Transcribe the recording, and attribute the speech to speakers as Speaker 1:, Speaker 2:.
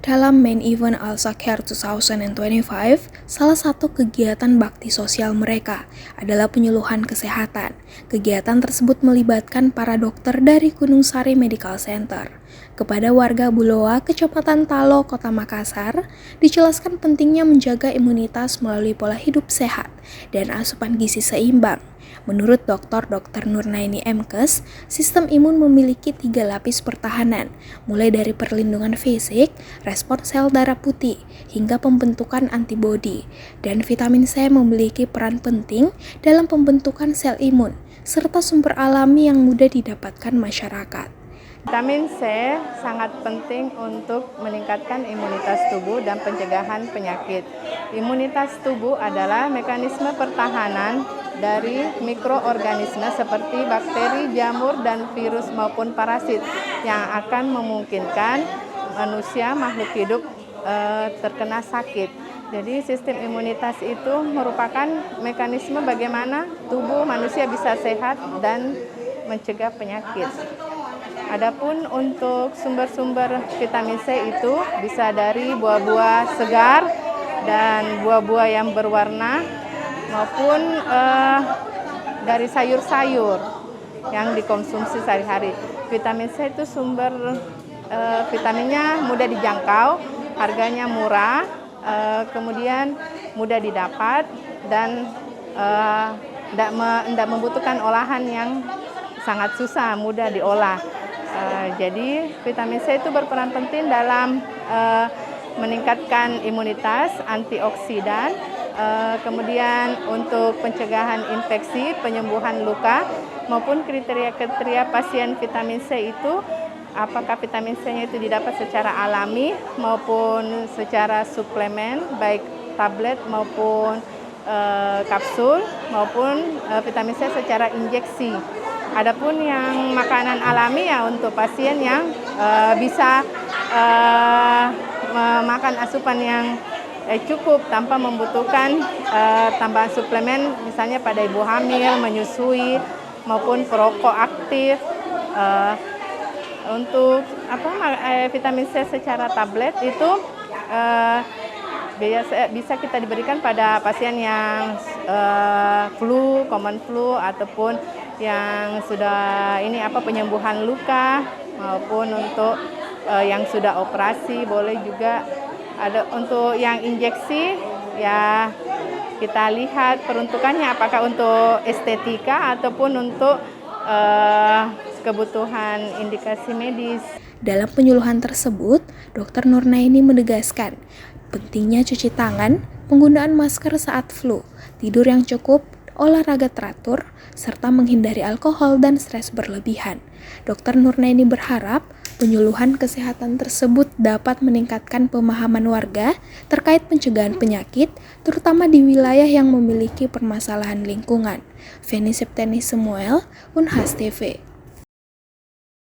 Speaker 1: Dalam Main Event Alzheimer 2025, salah satu kegiatan bakti sosial mereka adalah penyuluhan kesehatan. Kegiatan tersebut melibatkan para dokter dari Gunung Sari Medical Center. Kepada warga Buloa, Kecamatan Talo, Kota Makassar, dijelaskan pentingnya menjaga imunitas melalui pola hidup sehat dan asupan gizi seimbang. Menurut Dr. Nurnaini Mkes, sistem imun memiliki 3 lapis pertahanan, mulai dari perlindungan fisik, respon sel darah putih, hingga pembentukan antibodi. Dan vitamin C memiliki peran penting dalam pembentukan sel imun, serta sumber alami yang mudah didapatkan masyarakat.
Speaker 2: Vitamin C sangat penting untuk meningkatkan imunitas tubuh dan pencegahan penyakit. Imunitas tubuh adalah mekanisme pertahanan dari mikroorganisme seperti bakteri, jamur, dan virus maupun parasit yang akan memungkinkan manusia makhluk hidup terkena sakit. Jadi sistem imunitas itu merupakan mekanisme bagaimana tubuh manusia bisa sehat dan mencegah penyakit. Adapun untuk sumber-sumber vitamin C itu bisa dari buah-buah segar dan buah-buah yang berwarna maupun dari sayur-sayur yang dikonsumsi sehari-hari. Vitamin C itu sumber vitaminnya mudah dijangkau, harganya murah, kemudian mudah didapat dan tidak membutuhkan olahan yang sangat susah, mudah diolah. Jadi vitamin C itu berperan penting dalam meningkatkan imunitas, antioksidan, kemudian untuk pencegahan infeksi, penyembuhan luka, maupun kriteria-kriteria pasien vitamin C itu apakah vitamin C-nya itu didapat secara alami maupun secara suplemen, baik tablet maupun kapsul, maupun vitamin C secara injeksi. Adapun yang makanan alami ya untuk pasien yang bisa memakan asupan yang cukup tanpa membutuhkan tambahan suplemen, misalnya pada ibu hamil, menyusui maupun perokok aktif. Untuk vitamin C secara tablet itu bisa kita diberikan pada pasien yang flu, common flu, ataupun yang sudah penyembuhan luka, maupun untuk yang sudah operasi boleh juga. Ada untuk yang injeksi ya kita lihat peruntukannya apakah untuk estetika ataupun untuk kebutuhan indikasi medis.
Speaker 1: Dalam penyuluhan tersebut, Dr. Nurnaini menegaskan pentingnya cuci tangan, penggunaan masker saat flu, tidur yang cukup, olahraga teratur, serta menghindari alkohol dan stres berlebihan. Dr. Nurnaini berharap penyuluhan kesehatan tersebut dapat meningkatkan pemahaman warga terkait pencegahan penyakit, terutama di wilayah yang memiliki permasalahan lingkungan. Feni Septeni Samuel, Unhas TV.